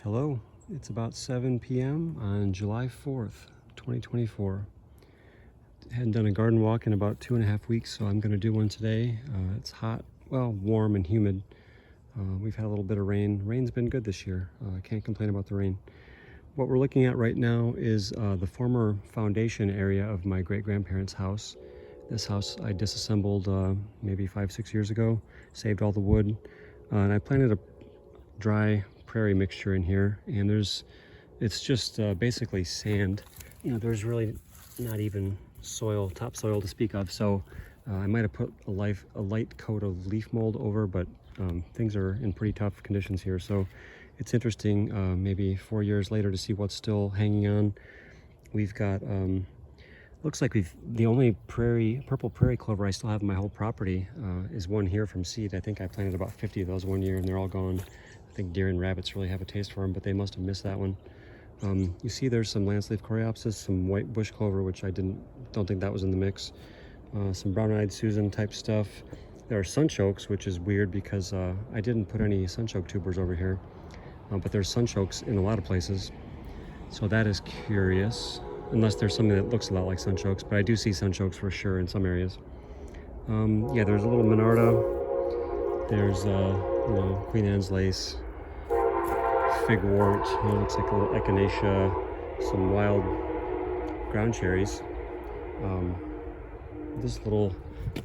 Hello, it's about 7 p.m. on July 4th, 2024. Hadn't done a garden walk in about 2.5 weeks, so I'm going to do one today. It's hot, well, warm and humid. We've had a little bit of rain. Rain's been good this year. I can't complain about the rain. What we're looking at right now is the former foundation area of my great-grandparents' house. This house I disassembled maybe 5-6 years ago, saved all the wood, and I planted a dry prairie mixture in here, and it's just basically sand. There's really not even topsoil to speak of, so I might have put a light coat of leaf mold over, but things are in pretty tough conditions here, so it's interesting maybe 4 years later to see what's still hanging on. We've got looks like the only purple prairie clover I still have in my whole property is one here from seed. I think I planted about 50 of those one year and they're all gone. I think deer and rabbits really have a taste for them, but they must have missed that one. You see there's some lance-leaf coreopsis, some white bush clover, which I don't think that was in the mix. Some brown-eyed Susan type stuff. There are sunchokes, which is weird because I didn't put any sunchoke tubers over here, but there's sunchokes in a lot of places. So that is curious, unless there's something that looks a lot like sunchokes, but I do see sunchokes for sure in some areas. Yeah, there's a little monarda. There's Queen Anne's lace, figwort, looks like a little echinacea, some wild ground cherries. This little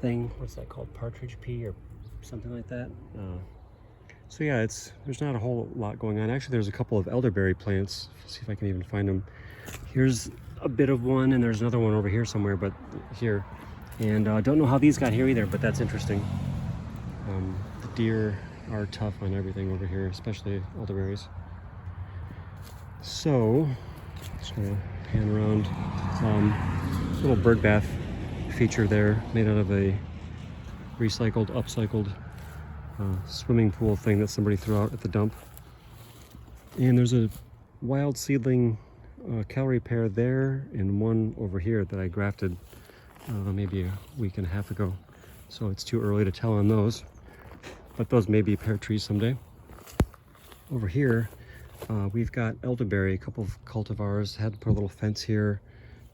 thing, what's that called? Partridge pea or something like that. So yeah, there's not a whole lot going on. Actually, there's a couple of elderberry plants. Let's see if I can even find them. Here's a bit of one, and there's another one over here somewhere, but here. And I don't know how these got here either, but that's interesting. The deer are tough on everything over here, especially elderberries. So, just gonna pan around. Little bird bath feature there, made out of a recycled, upcycled swimming pool thing that somebody threw out at the dump. And there's a wild seedling calorie pear there and one over here that I grafted maybe a week and a half ago. So it's too early to tell on those, but those may be pear trees someday. Over here, we've got elderberry, a couple of cultivars. Had to put a little fence here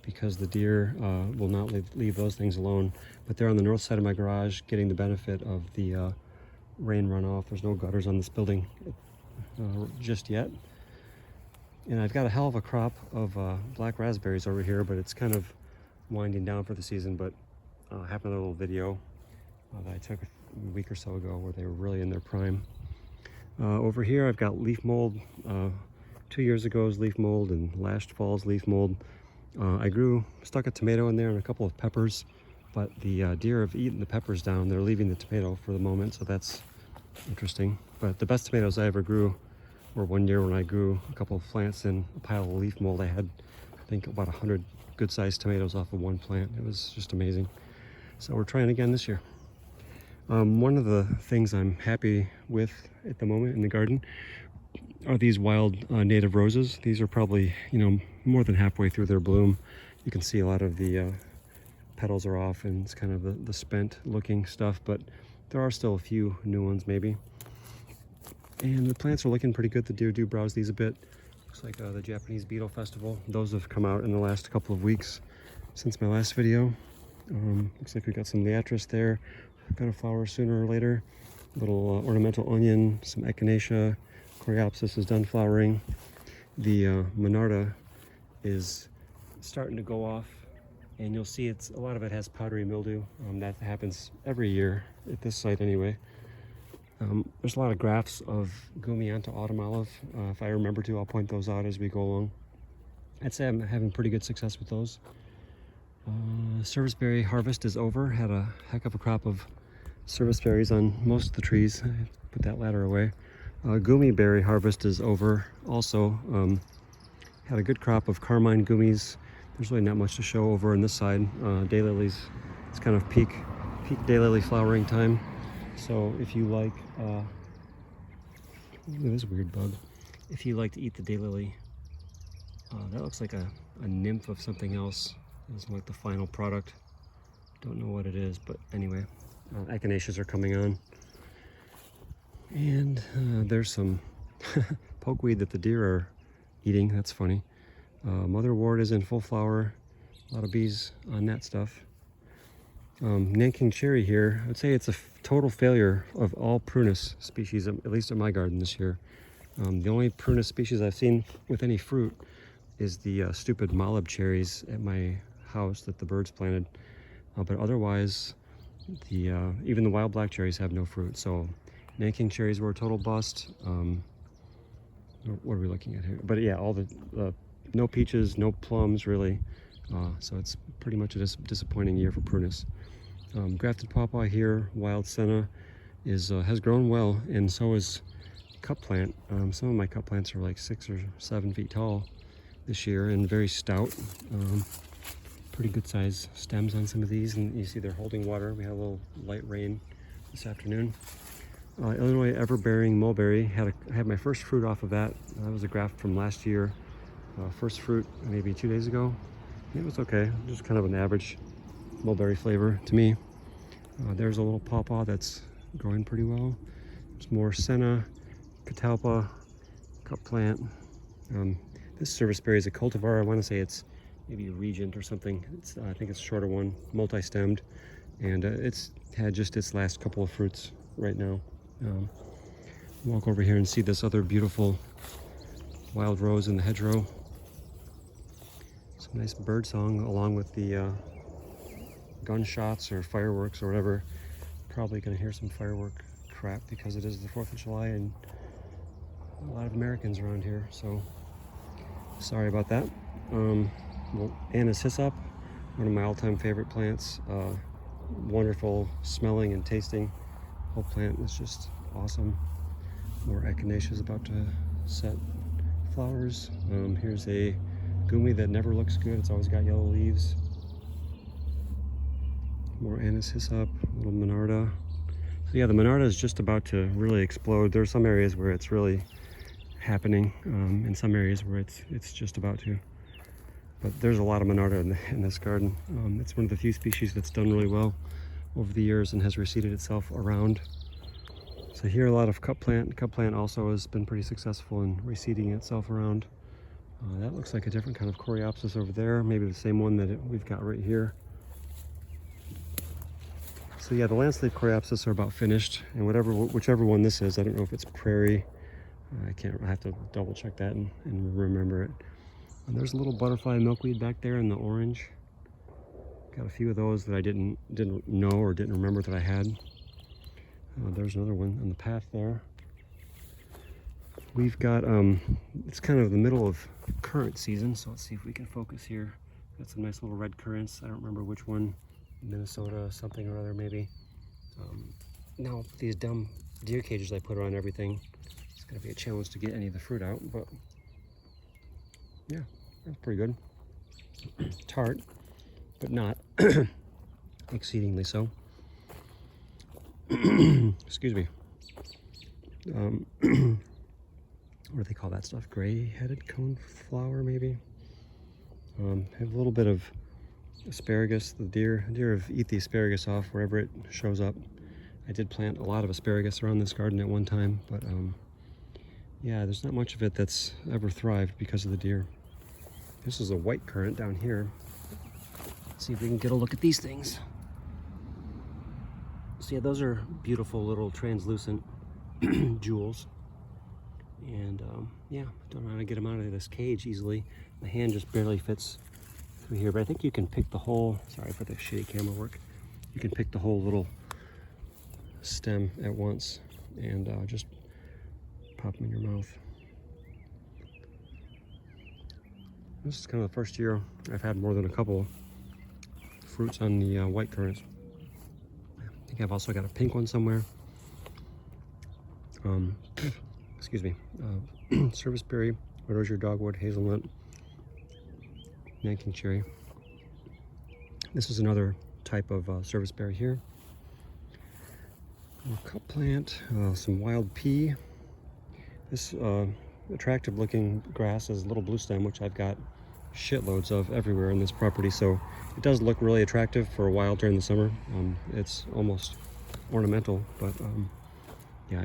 because the deer will not leave those things alone. But they're on the north side of my garage, getting the benefit of the rain runoff. There's no gutters on this building just yet. And I've got a hell of a crop of black raspberries over here, but it's kind of winding down for the season. But I have another little video that I took a week or so ago where they were really in their prime. Over here I've got leaf mold. 2 years ago's leaf mold and last fall's leaf mold. I stuck a tomato in there and a couple of peppers, but the deer have eaten the peppers down. They're leaving the tomato for the moment, so that's interesting. But the best tomatoes I ever grew were one year when I grew a couple of plants in a pile of leaf mold. I had, I think, about 100 good-sized tomatoes off of one plant. It was just amazing. So we're trying again this year. One of the things I'm happy with at the moment in the garden are these wild native roses. These are probably, more than halfway through their bloom. You can see a lot of the petals are off and it's kind of the spent looking stuff, but there are still a few new ones maybe. And the plants are looking pretty good. The deer do browse these a bit. Looks like the Japanese Beetle Festival. Those have come out in the last couple of weeks since my last video. Looks like we got some liatris there. Gonna flower sooner or later. Little ornamental onion, some echinacea. Coreopsis is done flowering. The monarda is starting to go off, and you'll see a lot of it has powdery mildew. That happens every year at this site anyway. There's a lot of grafts of Gumianta autumn olive. If I remember to, I'll point those out as we go along. I'd say I'm having pretty good success with those. Serviceberry harvest is over. Had a heck of a crop of serviceberries on most of the trees. I put that ladder away. Gumi berry harvest is over also. Had a good crop of carmine gummies. There's really not much to show over on this side. Daylilies, it's kind of peak daylily flowering time. So if you like, look at this weird bug. If you like to eat the daylily, that looks like a nymph of something else. It's like the final product. Don't know what it is, but anyway, echinaceas are coming on. And there's some pokeweed that the deer are eating. That's funny. Motherwort is in full flower. A lot of bees on that stuff. Nanking cherry here, I'd say it's a total failure of all prunus species, at least in my garden this year. The only prunus species I've seen with any fruit is the stupid malib cherries at my house that the birds planted. But otherwise, even the wild black cherries have no fruit. So Nanking cherries were a total bust. What are we looking at here? But yeah, all the no peaches, no plums really. So it's pretty much a disappointing year for prunus. Grafted pawpaw here, wild senna, has grown well, and so is cup plant. Some of my cup plants are like 6 or 7 feet tall this year and very stout. Pretty good size stems on some of these, and you see they're holding water. We had a little light rain this afternoon. Illinois everbearing mulberry, had my first fruit off of that. That was a graft from last year. First fruit maybe 2 days ago. It was okay, just kind of an average mulberry flavor to me. There's a little pawpaw that's growing pretty well. There's more senna, catalpa, cup plant. This serviceberry is a cultivar. I want to say it's maybe a regent or something. I think it's a shorter one, multi-stemmed, and it's had just its last couple of fruits right now. Walk over here and see this other beautiful wild rose in the hedgerow. Some nice bird song along with the gunshots or fireworks or whatever. Probably gonna hear some firework crap because it is the 4th of July and a lot of Americans around here, so sorry about that. Well, Anna's hyssop, one of my all-time favorite plants. Wonderful smelling and tasting. Whole plant is just awesome. More echinacea is about to set flowers. Here's a gumi that never looks good. It's always got yellow leaves. More anise hyssop, little monarda. So yeah, the monarda is just about to really explode. There are some areas where it's really happening, in some areas where it's just about to. But there's a lot of monarda in this garden. It's one of the few species that's done really well over the years and has reseeded itself around. So here a lot of cup plant. Cup plant also has been pretty successful in reseeding itself around. That looks like a different kind of coreopsis over there, maybe the same one that we've got right here. So yeah, the landscape coreopsis are about finished, and whichever one this is, I don't know if it's prairie. I have to double check that and remember it. And there's a little butterfly milkweed back there in the orange. Got a few of those that I didn't know or didn't remember that I had. There's another one on the path there. We've got, it's kind of the middle of currant season, so let's see if we can focus here. Got some nice little red currants. I don't remember which one, Minnesota something or other maybe. Now these dumb deer cages I put around everything, it's gonna be a challenge to get any of the fruit out, but yeah, that's pretty good. Tart, but not exceedingly so. Excuse me. What do they call that stuff? Gray-headed coneflower, maybe? Have a little bit of asparagus. The deer have eat the asparagus off wherever it shows up. I did plant a lot of asparagus around this garden at one time, but yeah, there's not much of it that's ever thrived because of the deer. This is a white currant down here. Let's see if we can get a look at these things. So yeah, those are beautiful little translucent jewels. And yeah, don't know how to get them out of this cage easily. My hand just barely fits through here, but I think you can pick the whole, sorry for the shitty camera work. You can pick the whole little stem at once and just pop them in your mouth. This is kind of the first year I've had more than a couple fruits on the white currants. I think I've also got a pink one somewhere. Excuse me. Serviceberry, red osier, dogwood, hazelnut, Nanking cherry. This is another type of serviceberry here. A cup plant, some wild pea. This attractive looking grass is little blue stem, which I've got shitloads of everywhere on this property, so it does look really attractive for a while during the summer. It's almost ornamental, but yeah,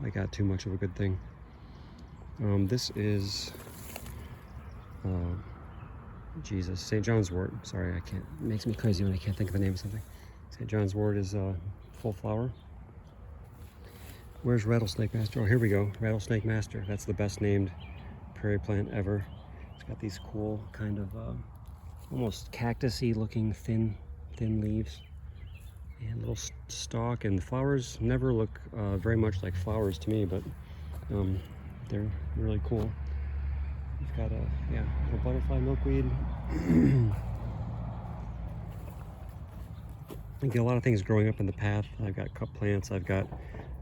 I got too much of a good thing. This is Jesus, St. John's wort. Sorry, I can't. It makes me crazy when I can't think of the name of something. St. John's wort is full flower. Where's Rattlesnake Master? Oh, here we go. Rattlesnake Master. That's the best named prairie plant ever. It's got these cool kind of almost cactus-y looking thin leaves and little stalk, and the flowers never look very much like flowers to me, but they're really cool. We've got a butterfly milkweed. I get a lot of things growing up in the path. I've got cup plants, I've got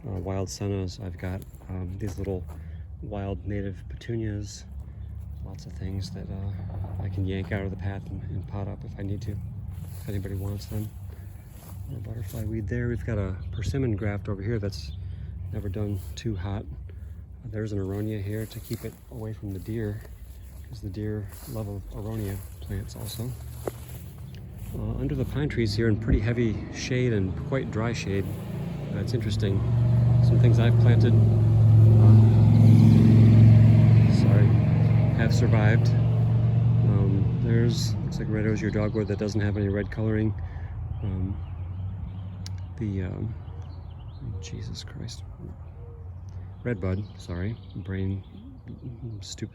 wild sennas, I've got these little wild native petunias, lots of things that I can yank out of the path and pot up if I need to, if anybody wants them. A butterfly weed there. We've got a persimmon graft over here that's never done too hot. There's an aronia here to keep it away from the deer, because the deer love aronia plants also. Under the pine trees here in pretty heavy shade and quite dry shade, it's interesting. Some things I've planted have survived. There's, looks like red osier dogwood that doesn't have any red coloring. Jesus Christ. Redbud, sorry, brain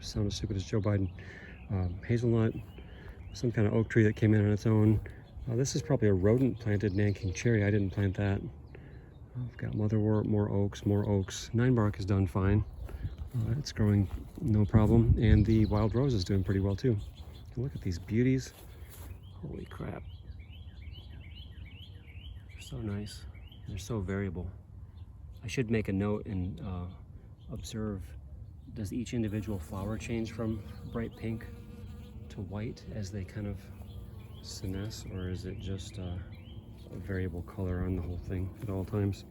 sound as stupid as Joe Biden. Hazelnut, some kind of oak tree that came in on its own. This is probably a rodent planted Nanking cherry. I didn't plant that. I've got motherwort, more oaks. 9-bark is done fine. It's growing no problem, and the wild rose is doing pretty well too. And look at these beauties. Holy crap. They're so nice. They're so variable. I should make a note and observe, does each individual flower change from bright pink to white as they kind of senesce, or is it just a variable color on the whole thing at all times?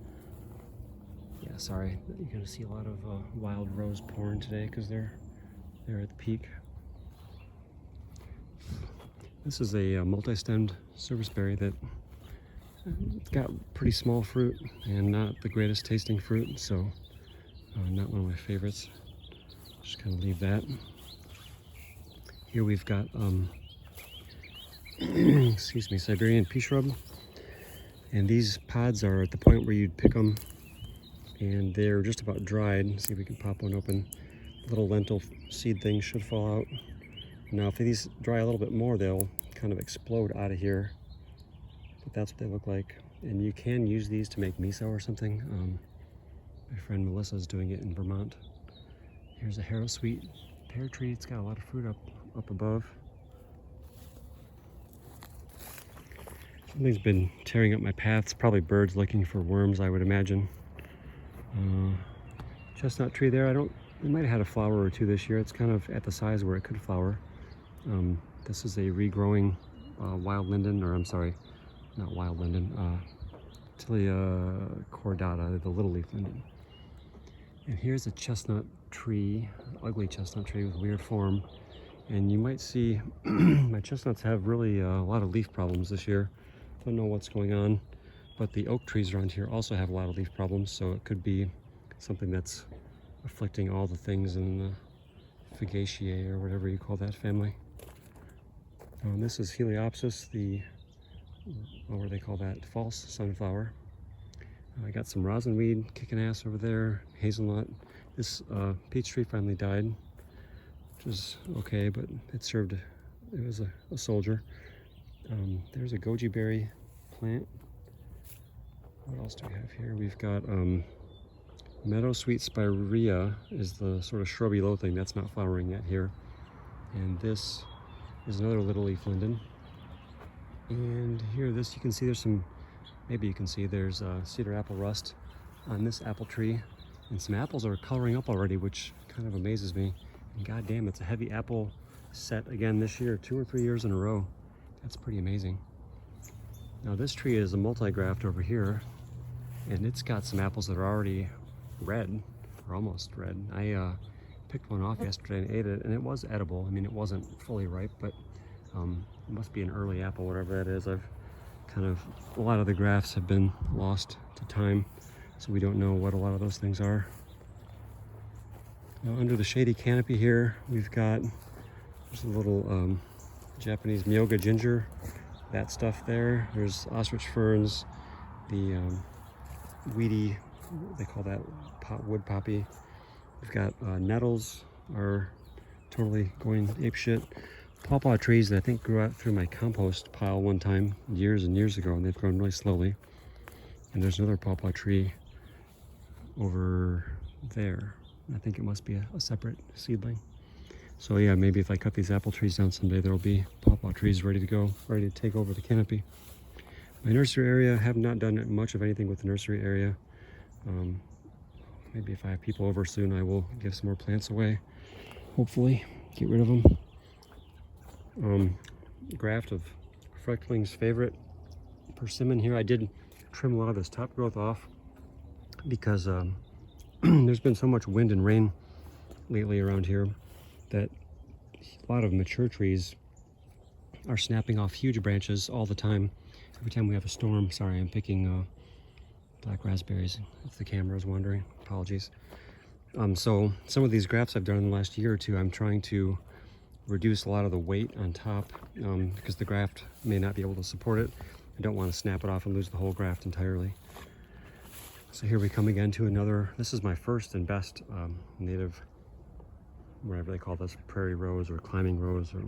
Yeah, sorry, you're gonna see a lot of wild rose porn today because they're at the peak. This is a multi-stemmed serviceberry that it's got pretty small fruit and not the greatest tasting fruit, so not one of my favorites. Just kind of leave that. Here we've got excuse me, Siberian pea shrub, and these pods are at the point where you'd pick them and they're just about dried. See if we can pop one open. Little lentil seed things should fall out. Now if these dry a little bit more, they'll kind of explode out of here, but that's what they look like. And you can use these to make miso or something. My friend Melissa's doing it in Vermont. Here's a harrowsweet pear tree. It's got a lot of fruit up above. Something's been tearing up my paths. Probably birds looking for worms, I would imagine. Chestnut tree there. It might have had a flower or two this year. It's kind of at the size where it could flower. This is a regrowing wild linden, or I'm sorry, not wild linden, Tilia cordata, the little leaf linden. And here's a chestnut tree, ugly chestnut tree with weird form. And you might see my chestnuts have really a lot of leaf problems this year. Don't know what's going on, but the oak trees around here also have a lot of leaf problems, so it could be something that's afflicting all the things in the Fagaceae or whatever you call that family. This is Heliopsis, what do they call that? False sunflower. I got some rosinweed kicking ass over there, hazelnut. This peach tree finally died, which is okay, but it was a soldier. There's a goji berry plant. What else do we have here? We've got meadow sweet spirea is the sort of shrubby low thing that's not flowering yet here. And this is another little leaf linden. And here, you can see there's some, maybe you can see there's cedar apple rust on this apple tree. And some apples are coloring up already, which kind of amazes me. And goddamn, it's a heavy apple set again this year, 2 or 3 years in a row. That's pretty amazing. Now this tree is a multi-graft over here, and it's got some apples that are already red, or almost red. I picked one off yesterday and ate it, and it was edible. I mean, it wasn't fully ripe, but it must be an early apple, whatever that is. A lot of the grafts have been lost to time, so we don't know what a lot of those things are. Now under the shady canopy here, we've got there's a little Japanese Myoga ginger, that stuff there. There's ostrich ferns, the weedy, they call that wood poppy. We've got nettles are totally going apeshit. Pawpaw trees that I think grew out through my compost pile one time years and years ago, and they've grown really slowly. And there's another pawpaw tree over there. I think it must be a separate seedling. So yeah, maybe if I cut these apple trees down someday, there'll be pawpaw trees ready to go, ready to take over the canopy. My nursery area, I have not done much of anything with the nursery area. Maybe if I have people over soon, I will give some more plants away. Hopefully, get rid of them. Graft of Freckling's favorite persimmon here. I did trim a lot of this top growth off because there's been so much wind and rain lately around here that a lot of mature trees are snapping off huge branches all the time. Every time we have a storm. Sorry, I'm picking black raspberries if the camera is wandering. Apologies. So some of these grafts I've done in the last year or two, I'm trying to reduce a lot of the weight on top because the graft may not be able to support it. I don't want to snap it off and lose the whole graft entirely. So here we come again to another, this is my first and best native, whatever they call this, prairie rose or climbing rose or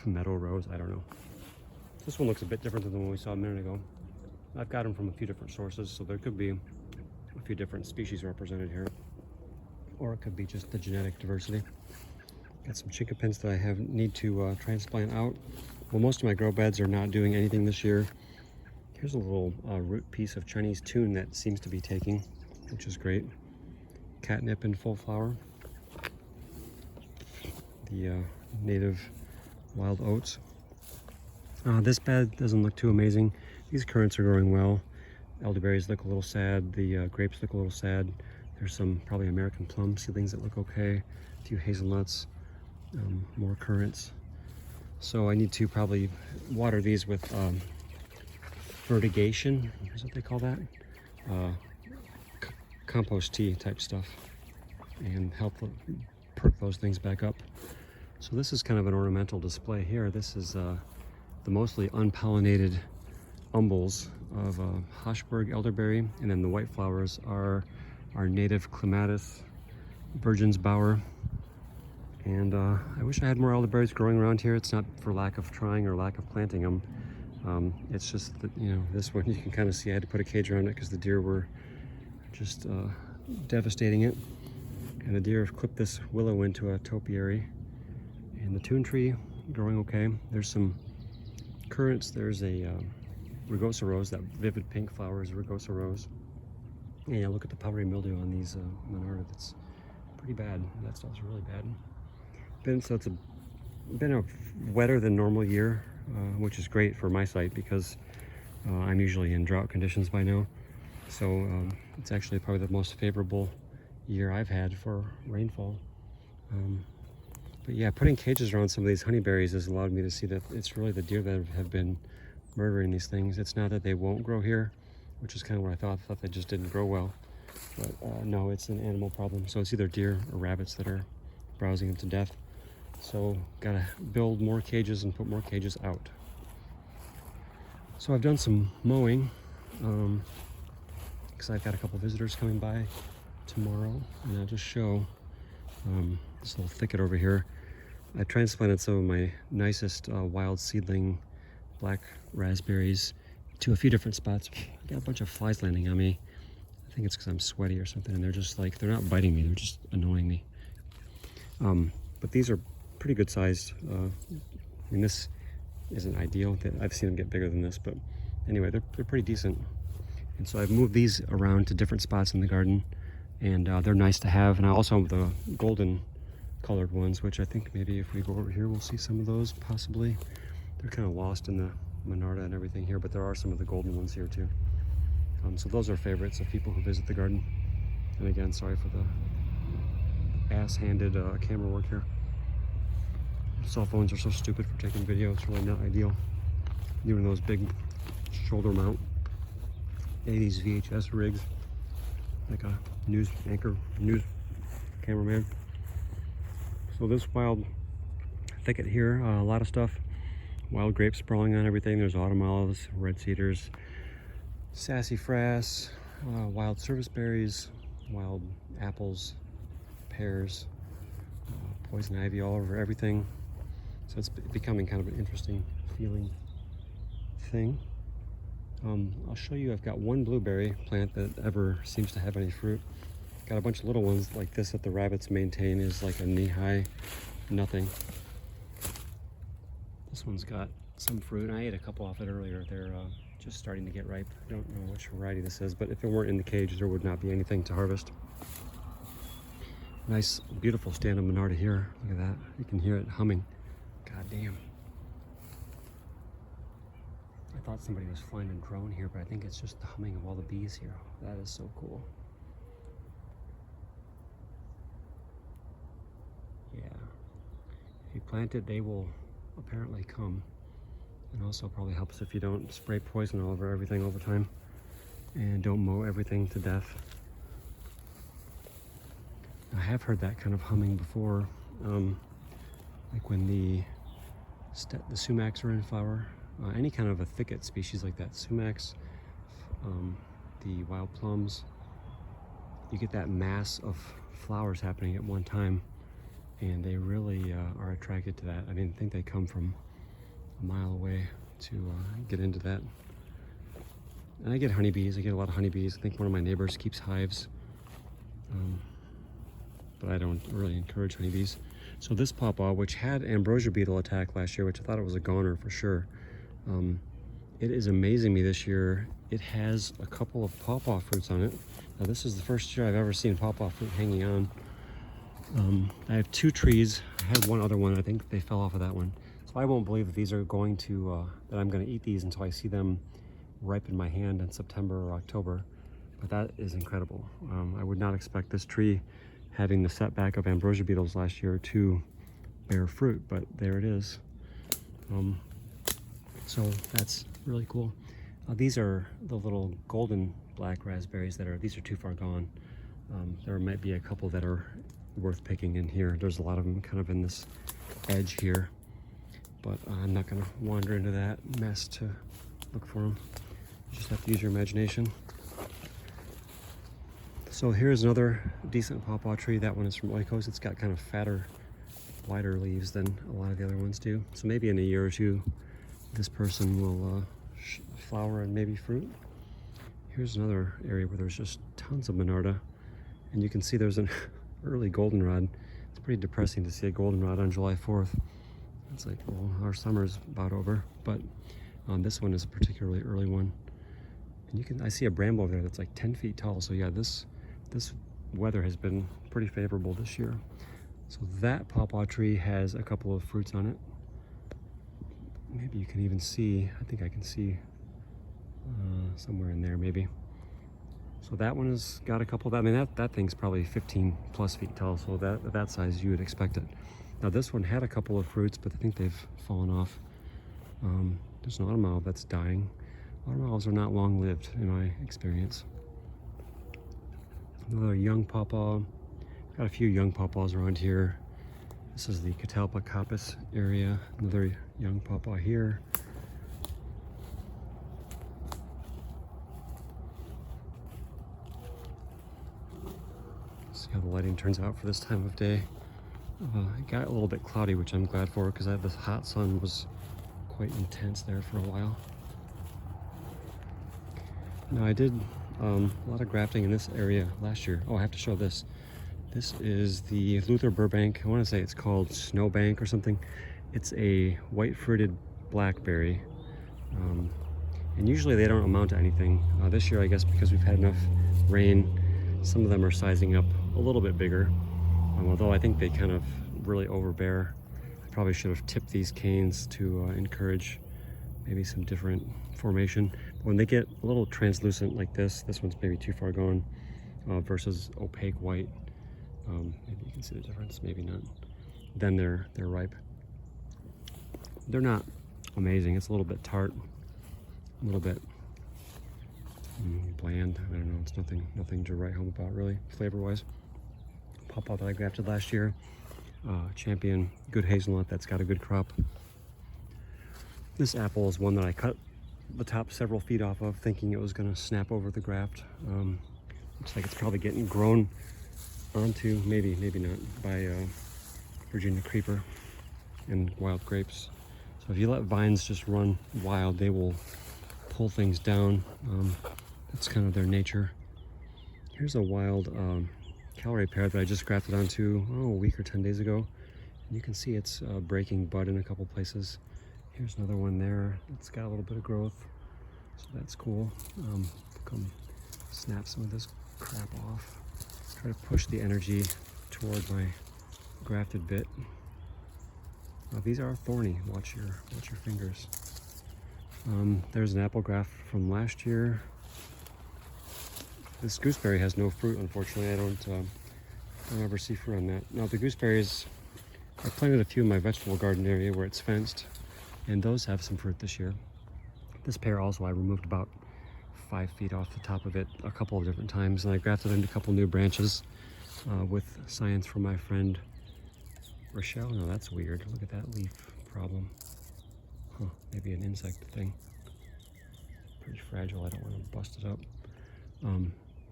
meadow rose, I don't know. This one looks a bit different than the one we saw a minute ago. I've got them from a few different sources, so there could be a few different species represented here. Or it could be just the genetic diversity. Got some chinkapins that I need to transplant out. Well, most of my grow beds are not doing anything this year. Here's a little root piece of Chinese tune that seems to be taking, which is great. Catnip in full flower. The native wild oats. This bed doesn't look too amazing. These currants are growing well. Elderberries look a little sad. The grapes look a little sad. There's some probably American plum seedlings that look okay. A few hazelnuts, more currants. So I need to probably water these with fertigation, is what they call that? Compost tea type stuff, and help perk those things back up. So this is kind of an ornamental display here. This is the mostly unpollinated umbels of Hochberg elderberry, and then the white flowers are our native clematis, Virgensbauer. And I wish I had more elderberries growing around here. It's not for lack of trying or lack of planting them. It's just that, you know, this one you can kind of see I had to put a cage around it because the deer were just devastating it. And the deer have clipped this willow into a topiary. And the tune tree growing okay. There's some currants. There's a rugosa rose, that vivid pink flower is rugosa rose. And yeah, look at the powdery mildew on these Monarda. That's pretty bad. That stuff's really bad. So it's been a wetter than normal year, which is great for my site because I'm usually in drought conditions by now. So it's actually probably the most favorable year I've had for rainfall. But yeah, putting cages around some of these honeyberries has allowed me to see that it's really the deer that have been murdering these things. It's not that they won't grow here, which is kind of what I thought. I thought they just didn't grow well. But no, it's an animal problem. So it's either deer or rabbits that are browsing them to death. So gotta build more cages and put more cages out. So I've done some mowing because I've got a couple visitors coming by tomorrow, and I'll just show this little thicket over here. I transplanted some of my nicest wild seedling black raspberries to a few different spots. I got a bunch of flies landing on me. I think it's because I'm sweaty or something, and they're just like, they're not biting me, they're just annoying me. But these are pretty good sized. I mean, this isn't ideal. I've seen them get bigger than this, but anyway, they're pretty decent. And so I've moved these around to different spots in the garden, and they're nice to have. And I also have the golden colored ones, which I think maybe if we go over here, we'll see some of those possibly. They're kind of lost in the Monarda and everything here, but there are some of the golden ones here too. So those are favorites of people who visit the garden. And again, sorry for the ass-handed camera work here. Cell phones are so stupid for taking video. It's really not ideal. Even those big shoulder mount 80s VHS rigs, like a news cameraman. So this wild thicket here, a lot of stuff. Wild grapes sprawling on everything. There's autumn olives, red cedars, sassafras, wild service berries, wild apples, pears, poison ivy all over everything. So it's becoming kind of an interesting feeling thing. I'll show you, I've got one blueberry plant that ever seems to have any fruit. Got a bunch of little ones like this that the rabbits maintain, is like a knee-high nothing. This one's got some fruit. I ate a couple off it earlier. They're just starting to get ripe. I don't know which variety this is, but if it weren't in the cage, there would not be anything to harvest. Nice, beautiful stand of Monarda here. Look at that. You can hear it humming. God damn. I thought somebody was flying a drone here, but I think it's just the humming of all the bees here. That is so cool. Yeah. If you plant it, they will apparently come. And also probably helps if you don't spray poison all over everything all the time and don't mow everything to death. I have heard that kind of humming before, like when the sumacs are in flower. Any kind of a thicket species like that, sumacs, the wild plums, you get that mass of flowers happening at one time, and they really are attracted to that. I mean, I think they come from a mile away to get into that. And I get honeybees. I get a lot of honeybees. I think one of my neighbors keeps hives, but I don't really encourage honeybees. So this pawpaw, which had ambrosia beetle attack last year, which I thought it was a goner for sure, it is amazing me this year. It has a couple of pawpaw fruits on it. Now this is the first year I've ever seen pawpaw fruit hanging on. I have two trees. I had one other one. I think they fell off of that one. So I won't believe that these are going to, that I'm going to eat these until I see them ripe in my hand in September or October. But that is incredible. I would not expect this tree, having the setback of ambrosia beetles last year, to bear fruit, but there it is. So that's really cool. These are the little golden black raspberries these are too far gone. There might be a couple that are worth picking in here. There's a lot of them kind of in this edge here, but I'm not going to wander into that mess to look for them. You just have to use your imagination. So here's another decent pawpaw tree. That one is from Oikos. It's got kind of fatter, wider leaves than a lot of the other ones do. So maybe in a year or two, this person will flower and maybe fruit. Here's another area where there's just tons of Monarda, and you can see there's an early goldenrod. It's pretty depressing to see a goldenrod on July 4th. It's like, well, our summer's about over, but this one is a particularly early one. And I see a bramble over there that's like 10 feet tall. So yeah, this weather has been pretty favorable this year. So that pawpaw tree has a couple of fruits on it. Maybe you can even see, I think I can see somewhere in there maybe. So that one has got a couple. I mean, that thing's probably 15 plus feet tall, so that size you would expect it. Now this one had a couple of fruits, but I think they've fallen off. There's an autumn olive that's dying. Autumn olives are not long-lived in my experience. Another young pawpaw. Got a few young pawpaws around here. This is the Catalpa coppice area. Another young pawpaw here. See how the lighting turns out for this time of day. It got a little bit cloudy, which I'm glad for, because the hot sun was quite intense there for a while. Now I did a lot of grafting in this area last year. Oh, I have to show this. This is the Luther Burbank. I want to say it's called Snowbank or something. It's a white fruited blackberry. And usually they don't amount to anything. This year, I guess because we've had enough rain, some of them are sizing up a little bit bigger. Although I think they kind of really overbear. I probably should have tipped these canes to encourage maybe some different formation. But when they get a little translucent like this one's maybe too far gone versus opaque white. Maybe you can see the difference, maybe not. Then they're ripe. They're not amazing. It's a little bit tart, a little bit bland. I don't know. It's nothing to write home about really, flavor-wise. pawpaw that I grafted last year. Champion good hazelnut that's got a good crop. This apple is one that I cut the top several feet off of, thinking it was going to snap over the graft. Looks like it's probably getting grown onto, maybe not, by Virginia creeper and wild grapes. So if you let vines just run wild, they will pull things down. That's kind of their nature. Here's a wild calorie pear that I just grafted onto a week or 10 days ago. And you can see it's breaking bud in a couple places. Here's another one there. It's got a little bit of growth, so that's cool. Come snap some of this crap off. Try to push the energy toward my grafted bit. These are thorny. Watch your fingers. There's an apple graft from last year. This gooseberry has no fruit, unfortunately. I don't ever see fruit on that. Now the gooseberries, I planted a few in my vegetable garden area where it's fenced, and those have some fruit this year. This pear also, I removed about 5 feet off the top of it a couple of different times, and I grafted into a couple new branches with science from my friend Rochelle. No, that's weird. Look at that leaf problem. Huh, maybe an insect thing. Pretty fragile. I don't want to bust it up.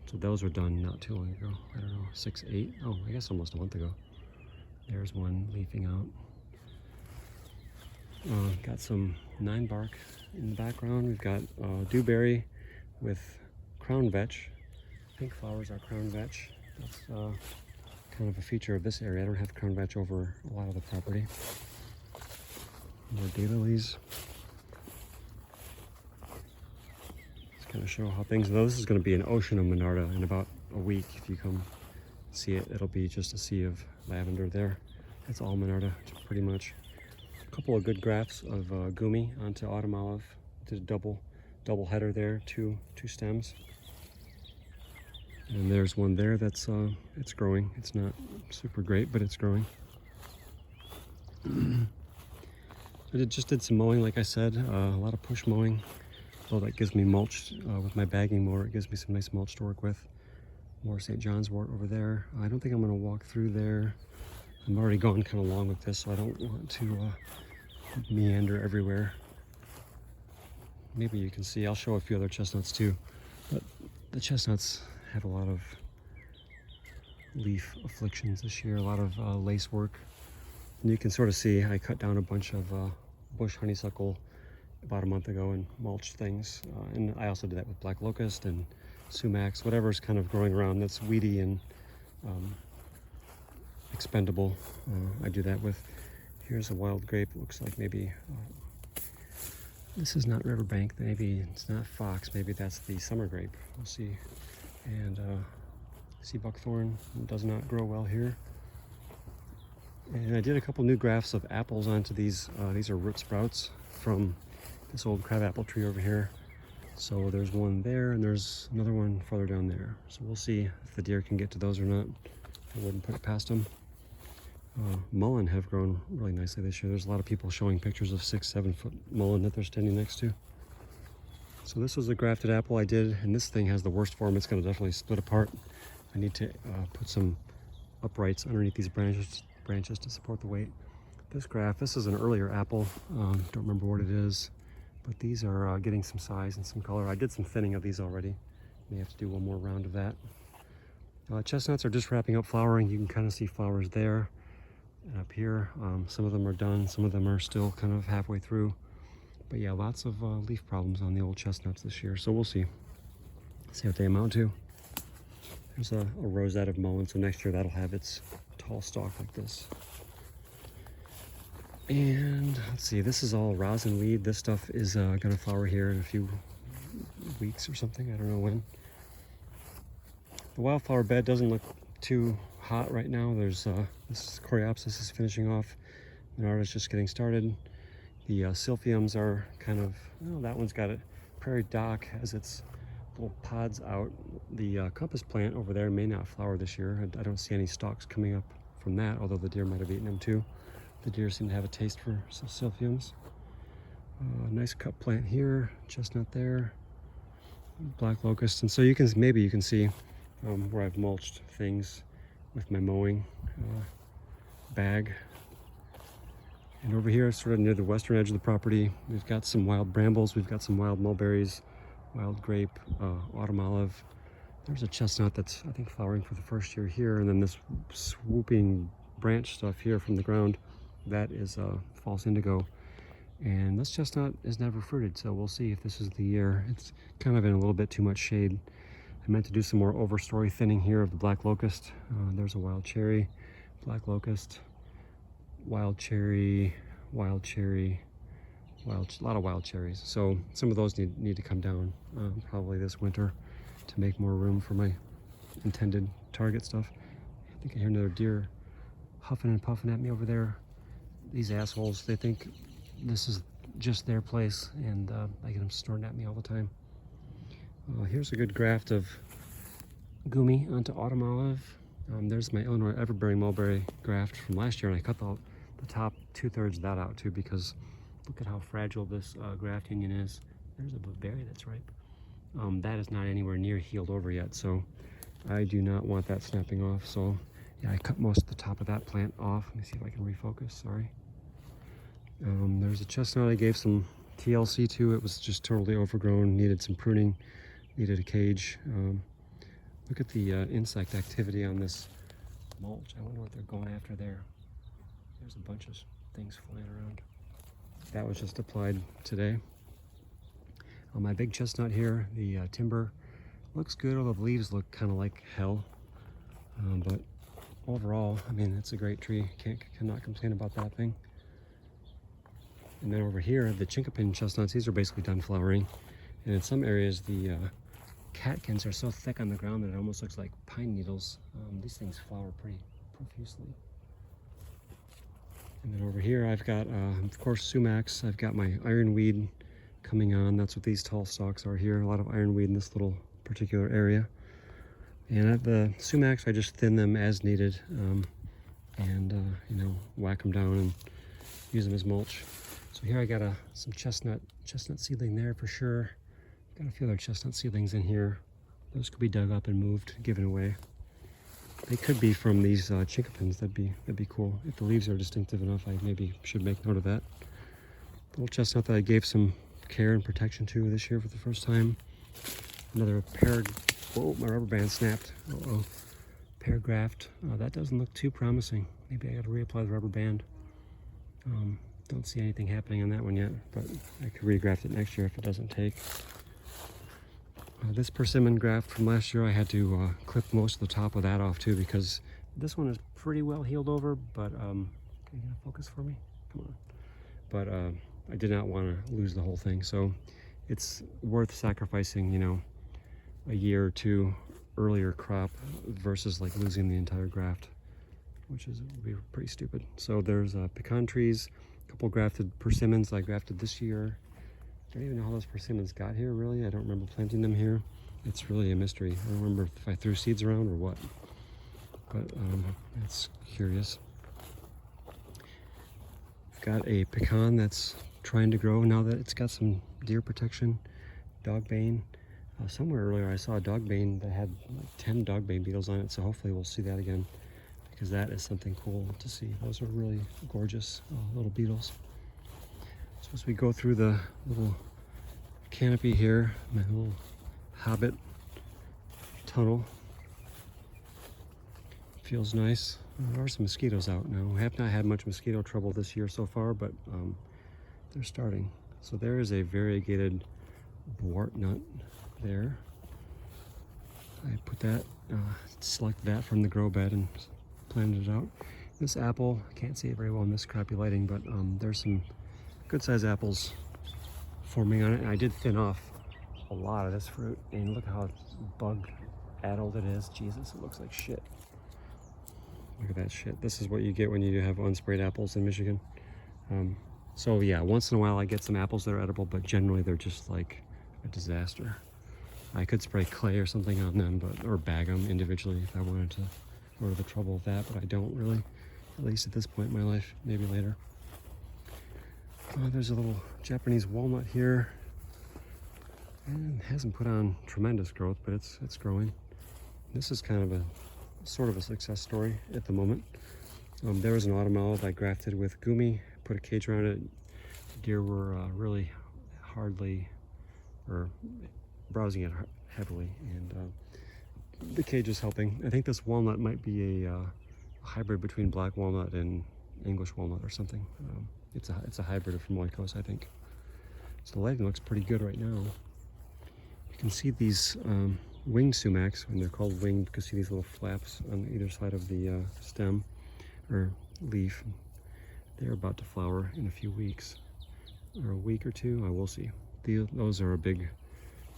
So those were done not too long ago. I don't know, 6, 8. Oh, I guess almost a month ago. There's one leafing out. Got some 9 bark in the background. We've got dewberry with crown vetch. Pink flowers are crown vetch. That's kind of a feature of this area. I don't have crown vetch over a lot of the property. More daylilies. Just kind of show how things go. This is going to be an ocean of Monarda in about a week. If you come see it, it'll be just a sea of lavender there. That's all Monarda, pretty much. A couple of good grafts of gumi onto autumn olive. Did a double header there, two stems. And there's one there that's it's growing. It's not super great, but it's growing. I just did some mowing, like I said, a lot of push mowing. So that gives me mulch with my bagging mower. It gives me some nice mulch to work with. More St. John's wort over there. I don't think I'm going to walk through there. I'm already going kind of long with this, so I don't want to meander everywhere. Maybe you can see, I'll show a few other chestnuts too, but the chestnuts have a lot of leaf afflictions this year, a lot of lace work. And you can sort of see I cut down a bunch of bush honeysuckle about a month ago and mulched things. And I also did that with black locust and sumacs, whatever's kind of growing around that's weedy and expendable. I do that with. Here's a wild grape. It looks like maybe this is not riverbank. Maybe it's not fox. Maybe that's the summer grape. We'll see. And sea buckthorn does not grow well here. And I did a couple new grafts of apples onto these. These are root sprouts from this old crabapple tree over here. So there's one there, and there's another one farther down there. So we'll see if the deer can get to those or not. I wouldn't put it past them. Mullein have grown really nicely this year. There's a lot of people showing pictures of 6-7 foot mullein that they're standing next to. So this was a grafted apple I did, and this thing has the worst form. It's going to definitely split apart. I need to put some uprights underneath these branches to support the weight. This is an earlier apple. Don't remember what it is, but these are getting some size and some color. I did some thinning of these already. May have to do one more round of that. Chestnuts are just wrapping up flowering. You can kind of see flowers there and up here. Some of them are done, some of them are still kind of halfway through. But yeah, lots of leaf problems on the old chestnuts this year, so we'll see what they amount to. There's a rosette of mullein, so next year that'll have its tall stalk like this. And let's see, this is all rosin weed. This stuff is gonna flower here in a few weeks or something, I don't know when. The wildflower bed doesn't look too hot right now. There's this coreopsis is finishing off. Monarda's just getting started. The silphiums are kind of, well, that one's got a prairie dock, has its little pods out. The compass plant over there may not flower this year. I don't see any stalks coming up from that, although the deer might have eaten them too. The deer seem to have a taste for silphiums. Nice cup plant here, chestnut there, black locust. And so maybe you can see where I've mulched things. with my mowing bag. And over here, sort of near the western edge of the property, we've got some wild brambles, we've got some wild mulberries, wild grape, autumn olive. There's a chestnut that's, I think, flowering for the first year here, and then this swooping branch stuff here from the ground, that is false indigo. And this chestnut is never fruited, so we'll see if this is the year. It's kind of in a little bit too much shade. I meant to do some more overstory thinning here of the black locust. There's a wild cherry, black locust, wild cherry, a lot of wild cherries. So some of those need to come down probably this winter to make more room for my intended target stuff. I think I hear another deer huffing and puffing at me over there. These assholes, they think this is just their place, and I get them snorting at me all the time. Here's a good graft of gumi onto autumn olive. There's my Illinois everbearing mulberry graft from last year, and I cut the top 2/3 of that out too, because look at how fragile this graft union is. There's a berry that's ripe. That is not anywhere near healed over yet, so I do not want that snapping off. So yeah, I cut most of the top of that plant off. Let me see if I can refocus, sorry. There's a chestnut I gave some TLC to. It was just totally overgrown, needed some pruning, needed a cage. Look at the insect activity on this mulch. I wonder what they're going after there. There's a bunch of things flying around. That was just applied today. On my big chestnut here, the timber looks good, although the leaves look kind of like hell. But overall, I mean, it's a great tree. Cannot complain about that thing. And then over here, the chinkapin chestnuts, these are basically done flowering. And in some areas, the catkins are so thick on the ground that it almost looks like pine needles. These things flower pretty profusely. And then over here, I've got, of course, sumacs. I've got my ironweed coming on. That's what these tall stalks are here. A lot of ironweed in this little particular area. And at the sumacs, I just thin them as needed, and you know, whack them down and use them as mulch. So here I got some chestnut seedling there for sure. Got a few other chestnut seedlings in here. Those could be dug up and moved, given away. They could be from these chinkapins. That'd be cool. If the leaves are distinctive enough, I maybe should make note of that. Little chestnut that I gave some care and protection to this year for the first time. Another pear. Whoa, my rubber band snapped. Uh-oh. Pear graft. That doesn't look too promising. Maybe I got to reapply the rubber band. Don't see anything happening on that one yet, but I could regraft it next year if it doesn't take. This persimmon graft from last year, I had to clip most of the top of that off too, because this one is pretty well healed over, but can you get a focus for me? Come on. But I did not want to lose the whole thing, so it's worth sacrificing, you know, a year or two earlier crop versus like losing the entire graft, which would be pretty stupid. So there's pecan trees, a couple grafted persimmons I grafted this year. I don't even know how those persimmons got here, really. I don't remember planting them here. It's really a mystery. I don't remember if I threw seeds around or what, but it's curious. I've got a pecan that's trying to grow now that it's got some deer protection, dogbane. Somewhere earlier I saw a dogbane that had like 10 dogbane beetles on it, so hopefully we'll see that again, because that is something cool to see. Those are really gorgeous little beetles. So as we go through the little canopy here, my little hobbit tunnel, feels nice. There are some mosquitoes out now. We have not had much mosquito trouble this year so far, but they're starting. So there is a variegated wart nut there. I put that, select that from the grow bed and planted it out. This apple, I can't see it very well in this crappy lighting, but there's some good sized apples forming on it. And I did thin off a lot of this fruit, and look how bug addled it is. Jesus, it looks like shit. Look at that shit. This is what you get when you have unsprayed apples in Michigan. So yeah, once in a while I get some apples that are edible, but generally they're just like a disaster. I could spray clay or something on them, or bag them individually if I wanted to go to the trouble of that, but I don't really, at least at this point in my life, maybe later. There's a little Japanese walnut here, and it hasn't put on tremendous growth, but it's growing. This is kind of a sort of a success story at the moment. There was an autumn owl that I grafted with gumi, put a cage around it. The deer were really hardly, or browsing it heavily, and the cage is helping. I think this walnut might be a hybrid between black walnut and English walnut or something. It's a hybrid from Lycos, I think. So the lighting looks pretty good right now. You can see these winged sumacs, and they're called winged because you see these little flaps on either side of the stem or leaf. They're about to flower in a few weeks, or a week or two. I will see. Those are a big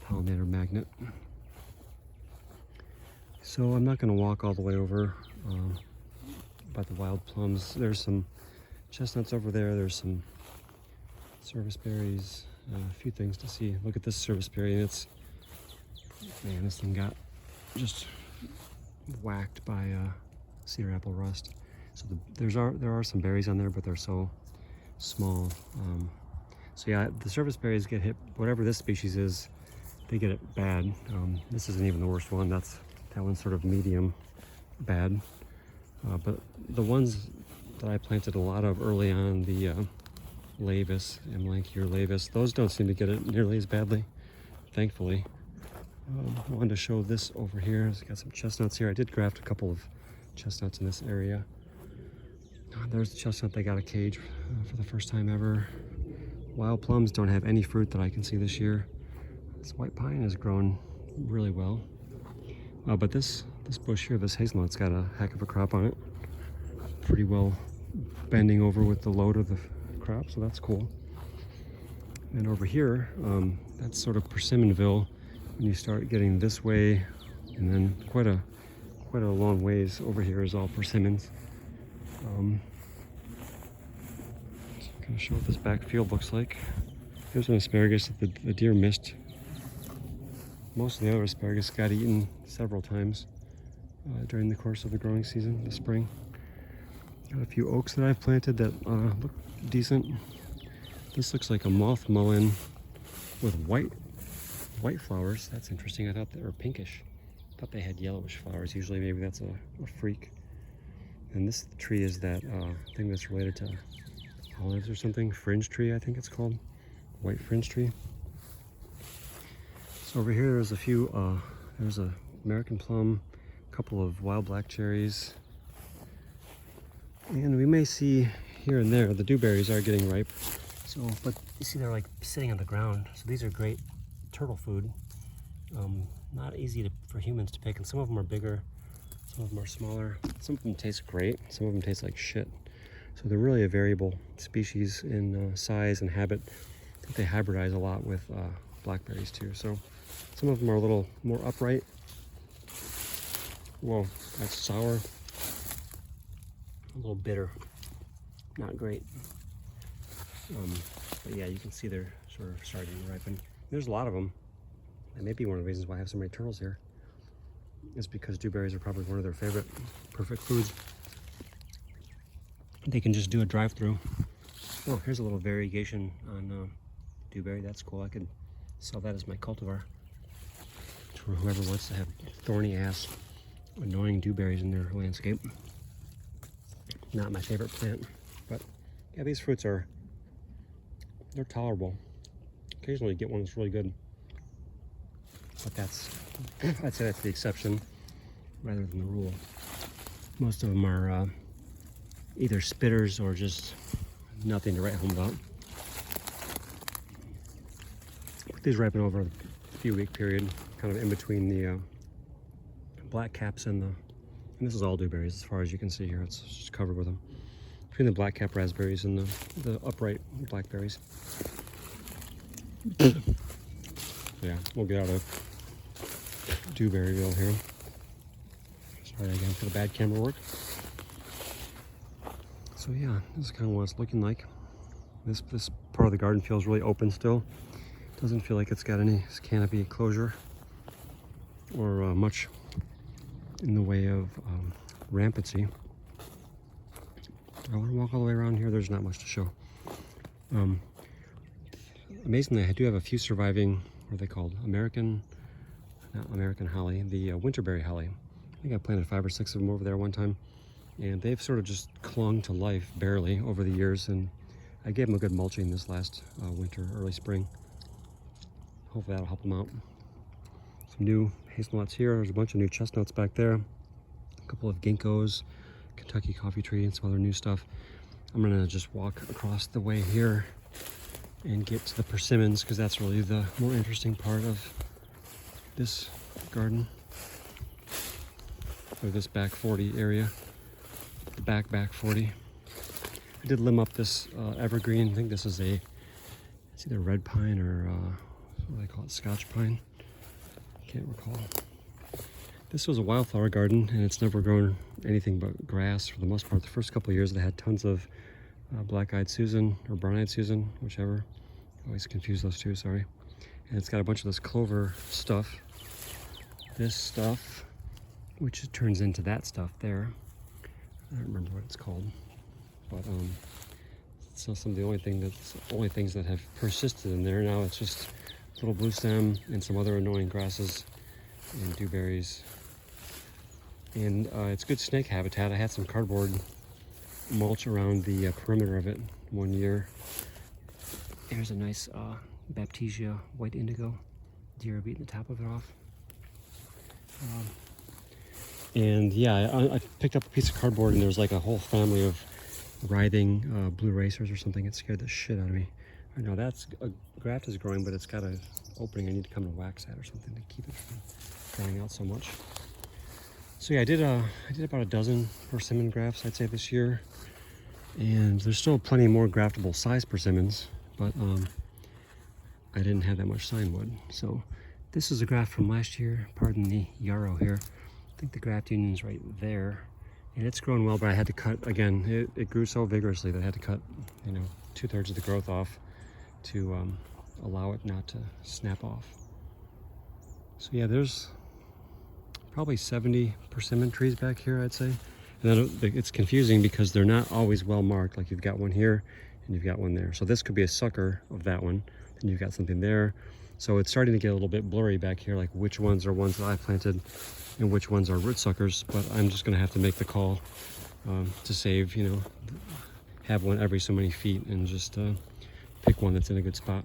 pollinator magnet. So I'm not going to walk all the way over by the wild plums. There's some chestnuts over there. There's some service berries. A few things to see. Look at this service berry, and man, this thing got just whacked by cedar apple rust. So there are some berries on there, but they're so small. So yeah, the service berries get hit. Whatever this species is, they get it bad. This isn't even the worst one. That one's sort of medium bad. But the ones that I planted a lot of early on, the lavis, Amlanchier lavis, those don't seem to get it nearly as badly, thankfully. I wanted to show this over here. It's got some chestnuts here. I did graft a couple of chestnuts in this area. There's the chestnut that got a cage for the first time ever. Wild plums don't have any fruit that I can see this year. This white pine has grown really well. But this bush here, this hazelnut's got a heck of a crop on it. Pretty well bending over with the load of the crop, so that's cool. And over here, that's sort of Persimmonville. When you start getting this way, and then quite a long ways over here is all persimmons. I'm going to show what this back field looks like. Here's an asparagus that the deer missed. Most of the other asparagus got eaten several times during the course of the growing season this spring. Got a few oaks that I've planted that look decent. This looks like a moth mullein with white flowers. That's interesting. I thought they were pinkish. I thought they had yellowish flowers. Usually maybe that's a freak. And this tree is that thing that's related to olives or something. Fringe tree, I think it's called. White fringe tree. So over here there's a few, there's a American plum, a couple of wild black cherries. And we may see here and there, the dewberries are getting ripe. So, but you see they're like sitting on the ground. So these are great turtle food. Not easy for humans to pick, and some of them are bigger, some of them are smaller. Some of them taste great, some of them taste like shit. So they're really a variable species in size and habit. I think they hybridize a lot with blackberries too. So some of them are a little more upright. Whoa, that's sour. A little bitter, not great. But yeah, you can see they're sort of starting to ripen. There's a lot of them. That may be one of the reasons why I have so many turtles here. It's because dewberries are probably one of their favorite perfect foods. They can just do a drive-through. Oh, here's a little variegation on dewberry. That's cool. I could sell that as my cultivar for whoever wants to have thorny ass, annoying dewberries in their landscape. Not my favorite plant, but yeah, these fruits they're tolerable. Occasionally you get one that's really good, but I'd say that's the exception rather than the rule. Most of them are either spitters or just nothing to write home about. These ripen over a few week period, kind of in between the black caps and this is all dewberries as far as you can see here. It's just covered with them. Between the black cap raspberries and the upright blackberries. Yeah, we'll get out of Dewberryville here. Sorry again for the bad camera work. So yeah, this is kind of what it's looking like. This part of the garden feels really open still. Doesn't feel like it's got any canopy closure or much in the way of rampancy. I want to walk all the way around here. There's not much to show. Amazingly, I do have a few surviving, what are they called? Not American holly, the winterberry holly. I think I planted 5 or 6 of them over there one time, and they've sort of just clung to life barely over the years, and I gave them a good mulching this last winter, early spring. Hopefully that'll help them out. Some new hazelnuts here. There's a bunch of new chestnuts back there. A couple of ginkgos, Kentucky coffee tree, and some other new stuff. I'm gonna just walk across the way here and get to the persimmons, because that's really the more interesting part of this garden, or this back 40 area, the back 40. I did limb up this evergreen. I think this is it's either red pine or what do they call it, Scotch pine? Can't recall. This was a wildflower garden, and it's never grown anything but grass for the most part. The first couple of years they had tons of black-eyed Susan or brown-eyed Susan, whichever. I always confuse those two, sorry. And it's got a bunch of this clover stuff. This stuff, which turns into that stuff there. I don't remember what it's called. But so some of the only things that have persisted in there. Now it's just little blue stem and some other annoying grasses and dewberries. And it's good snake habitat. I had some cardboard mulch around the perimeter of it one year. There's a nice Baptisia white indigo. Deer have eaten the top of it off. And yeah, I picked up a piece of cardboard, and there was like a whole family of writhing blue racers or something. It scared the shit out of me. I know that's a graft is growing, but it's got an opening. I need to come and wax that or something to keep it from drying out so much. So yeah, I did about a dozen persimmon grafts, I'd say, this year, and there's still plenty more graftable size persimmons, but I didn't have that much sign wood. So this is a graft from last year. Pardon the yarrow here. I think the graft union's right there, and it's grown well, but I had to cut again. It grew so vigorously that I had to cut, 2/3 of the growth off to allow it not to snap off. So yeah, there's probably 70 persimmon trees back here, I'd say. And then it's confusing because they're not always well marked. Like you've got one here and you've got one there. So this could be a sucker of that one, and you've got something there. So it's starting to get a little bit blurry back here, like which ones are ones that I planted and which ones are root suckers. But I'm just gonna have to make the call to save, have one every so many feet and just pick one that's in a good spot.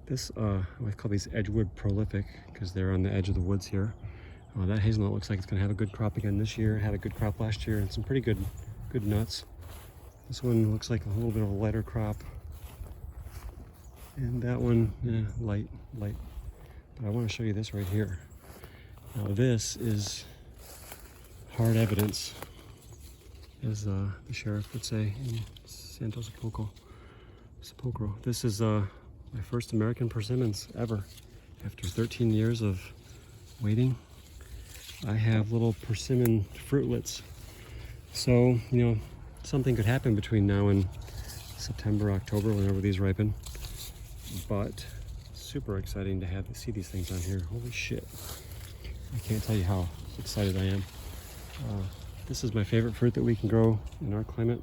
This, I call these Edgewood Prolific because they're on the edge of the woods here. That hazelnut looks like it's gonna have a good crop again this year. Had a good crop last year and some pretty good nuts. This one looks like a little bit of a lighter crop. And that one, light. But I wanna show you this right here. Now this is hard evidence, as the sheriff would say in Santo Sepulcro. This is my first American persimmons ever. After 13 years of waiting, I have little persimmon fruitlets. So, something could happen between now and September, October, whenever these ripen. But super exciting to see these things on here. Holy shit. I can't tell you how excited I am. This is my favorite fruit that we can grow in our climate.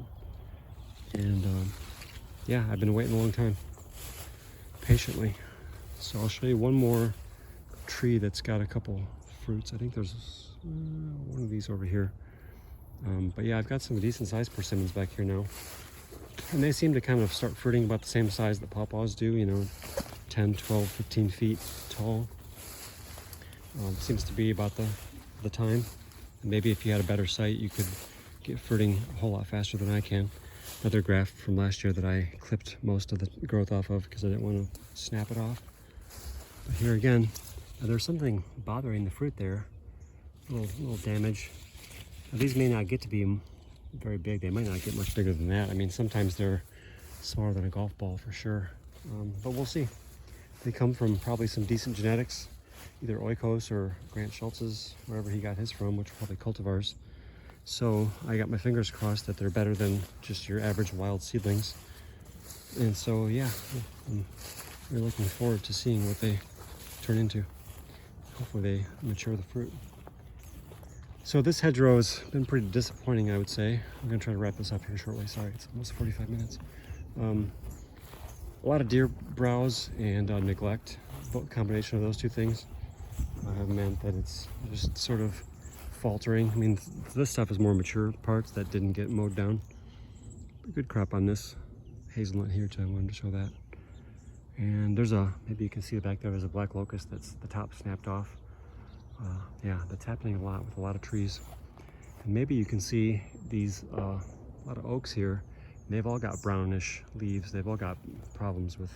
And yeah, I've been waiting a long time, patiently. So I'll show you one more tree that's got a couple fruits. I think there's one of these over here. But yeah, I've got some decent sized persimmons back here now. And they seem to kind of start fruiting about the same size that pawpaws do, 10, 12, 15 feet tall. Seems to be about the time. And maybe if you had a better site, you could get fruiting a whole lot faster than I can. Another graft from last year that I clipped most of the growth off of because I didn't want to snap it off. But here again, there's something bothering the fruit there. A little damage. Now, these may not get to be very big. They might not get much bigger than that. I mean, sometimes they're smaller than a golf ball for sure. But we'll see. They come from probably some decent genetics, either Oikos or Grant Schultz's, wherever he got his from, which are probably cultivars. So I got my fingers crossed that they're better than just your average wild seedlings. And so yeah, I'm really looking forward to seeing what they turn into. Hopefully they mature the fruit. So this hedgerow has been pretty disappointing, I would say. I'm gonna try to wrap this up here shortly. Sorry, it's almost 45 minutes. A lot of deer browse and neglect. Both combination of those two things have meant that it's just sort of faltering. I mean, this stuff is more mature parts that didn't get mowed down. A good crop on this hazelnut here too. I wanted to show that. And there's a, maybe you can see back there, there's a black locust that's the top snapped off. Yeah, that's happening a lot with a lot of trees. And maybe you can see these, a lot of oaks here. And they've all got brownish leaves. They've all got problems with,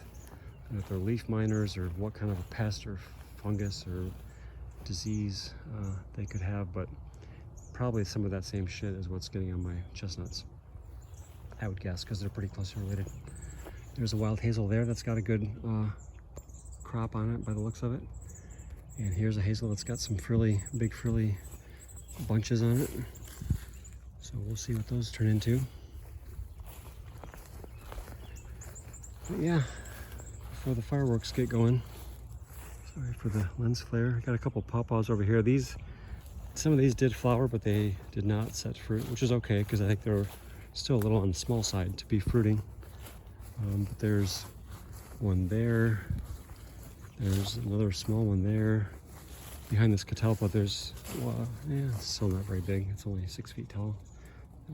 if they're leaf miners or what kind of a pest or fungus or disease they could have, but probably some of that same shit is what's getting on my chestnuts, I would guess, because they're pretty closely related. There's a wild hazel there that's got a good crop on it by the looks of it. And here's a hazel that's got some frilly, big frilly bunches on it. So we'll see what those turn into. But yeah, before the fireworks get going, sorry for the lens flare. I got a couple pawpaws over here. Some of these did flower, but they did not set fruit, which is okay because I think they're still a little on the small side to be fruiting. But there's one there. There's another small one there. Behind this catalpa, there's, well, yeah, it's still not very big. It's only 6 feet tall.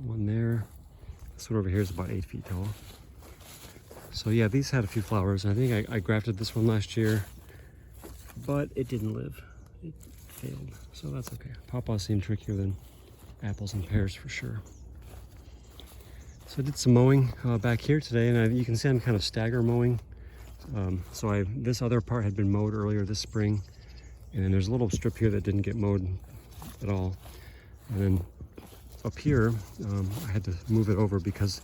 One there. This one over here is about 8 feet tall. So yeah, these had a few flowers. I think I grafted this one last year, but it didn't live. It failed, so that's okay. Pawpaws seem trickier than apples and pears for sure. So I did some mowing back here today, and you can see I'm kind of stagger mowing. This other part had been mowed earlier this spring, and then there's a little strip here that didn't get mowed at all. And then up here, I had to move it over because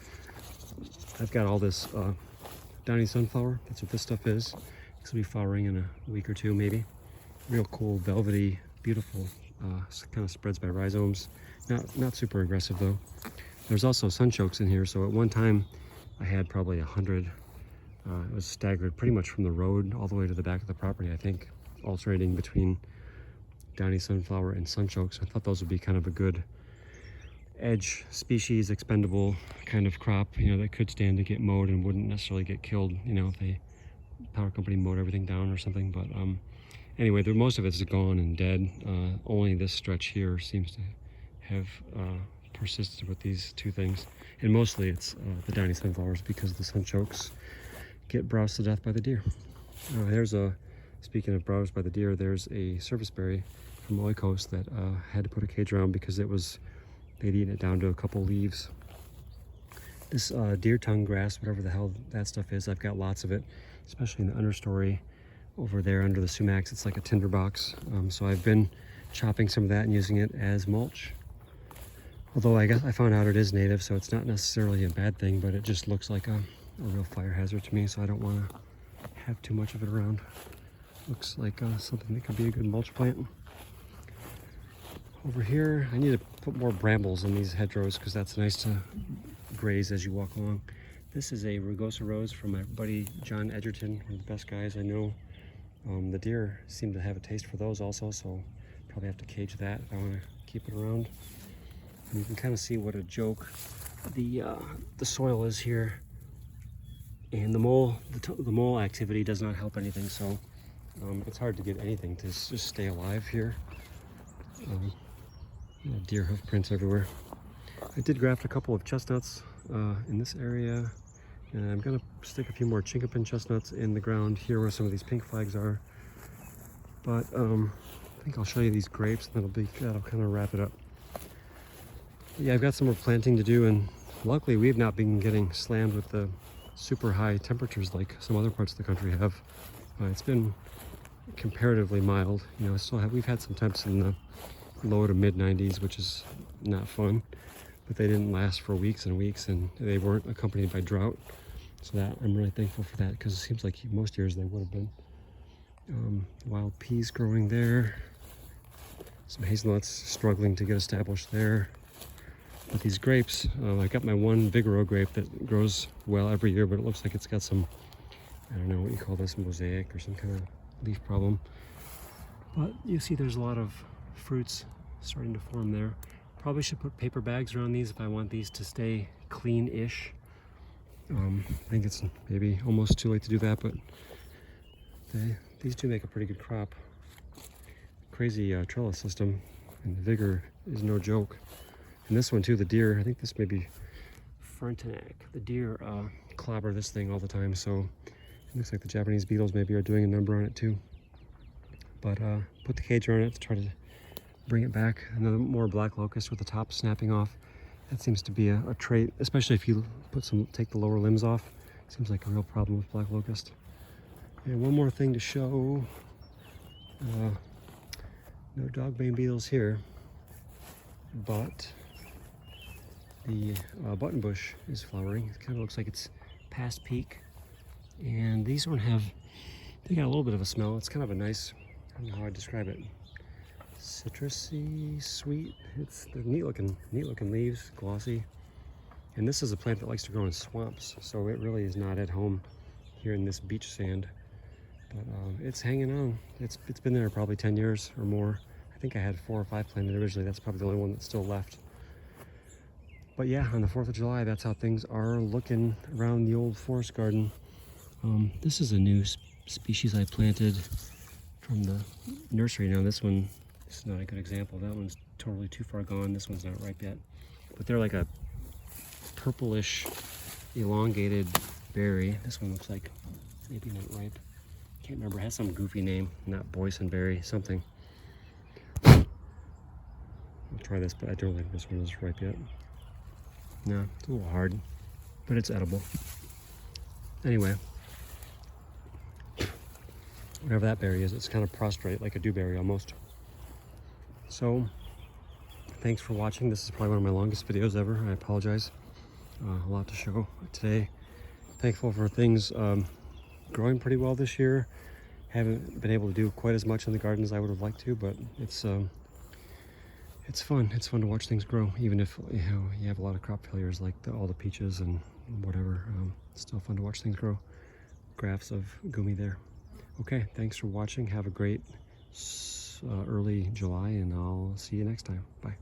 I've got all this downy sunflower. That's what this stuff is. It's gonna be flowering in a week or two, maybe. Real cool, velvety, beautiful. Kind of spreads by rhizomes. Not super aggressive though. There's also sunchokes in here, so at one time I had probably 100. It was staggered pretty much from the road all the way to the back of the property, I think, alternating between downy sunflower and sunchokes. I thought those would be kind of a good edge species, expendable kind of crop, that could stand to get mowed and wouldn't necessarily get killed, if the power company mowed everything down or something. But anyway, most of it's gone and dead. Only this stretch here seems to have persisted with these two things, and mostly it's the downy sunflowers because the sunchokes get browsed to death by the deer. Speaking of browsed by the deer, there's a serviceberry from Oikos that had to put a cage around because they'd eaten it down to a couple leaves. This deer tongue grass, whatever the hell that stuff is, I've got lots of it, especially in the understory over there under the sumacs. It's like a tinder box. So I've been chopping some of that and using it as mulch. Although I guess I found out it is native, so it's not necessarily a bad thing, but it just looks like a real fire hazard to me, so I don't want to have too much of it around. Looks like something that could be a good mulch plant. Over here, I need to put more brambles in these hedgerows because that's nice to graze as you walk along. This is a rugosa rose from my buddy John Edgerton, one of the best guys I know. The deer seem to have a taste for those also, so probably have to cage that if I want to keep it around. And you can kind of see what a joke the soil is here, and the mole activity does not help anything. So it's hard to get anything to just stay alive here. Deer hoof prints everywhere. I did graft a couple of chestnuts in this area, and I'm gonna stick a few more chinkapin chestnuts in the ground here where some of these pink flags are. But I think I'll show you these grapes, and that'll kind of wrap it up. But yeah, I've got some more planting to do, and luckily we've not been getting slammed with the super high temperatures like some other parts of the country have. It's been comparatively mild. We've had some temps in the low to mid 90s, which is not fun, but they didn't last for weeks and weeks, and they weren't accompanied by drought. So that I'm really thankful for that, because it seems like most years they would have been. Wild peas growing there. Some hazelnuts struggling to get established there. But these grapes, I got my one Vigoro grape that grows well every year, but it looks like it's got some, I don't know what you call this, mosaic or some kind of leaf problem. But you see there's a lot of fruits starting to form there. Probably should put paper bags around these if I want these to stay clean-ish. I think it's maybe almost too late to do that, but these do make a pretty good crop. Crazy trellis system. And the vigor is no joke. And this one too, the deer, I think this may be Frontenac. The deer clobber this thing all the time, so it looks like the Japanese beetles maybe are doing a number on it too. But put the cage around it to try to bring it back. Another more black locust with the top snapping off. That seems to be a trait, especially if you take the lower limbs off. Seems like a real problem with black locust. And one more thing to show. No dogbane beetles here, but the buttonbush is flowering. It kind of looks like it's past peak. And these don't have, they got a little bit of a smell. It's kind of a nice, I don't know how I describe it. Citrusy, sweet. They're neat looking leaves, glossy. And this is a plant that likes to grow in swamps, so it really is not at home here in this beach sand. But it's hanging on. It's been there probably 10 years or more. I think I had 4 or 5 planted originally. That's probably the only one that's still left. But yeah, on the 4th of July, that's how things are looking around the old forest garden. This is a new species I planted from the nursery. Now this one, this is not a good example. That one's totally too far gone. This one's not ripe yet. But they're like a purplish, elongated berry. This one looks like maybe not ripe. Can't remember. It has some goofy name. Not boysenberry, something. I'll try this, but I don't think this one is ripe yet. No, it's a little hard, but it's edible. Anyway, whatever that berry is, it's kind of prostrate, like a dewberry almost. So, thanks for watching. This is probably one of my longest videos ever. I apologize. A lot to show today. Thankful for things growing pretty well this year. Haven't been able to do quite as much in the garden as I would have liked to, but it's fun. It's fun to watch things grow, even if you have a lot of crop failures like all the peaches and whatever. It's still fun to watch things grow. Grafts of gumi there. Okay, thanks for watching. Have a great early July, and I'll see you next time. Bye.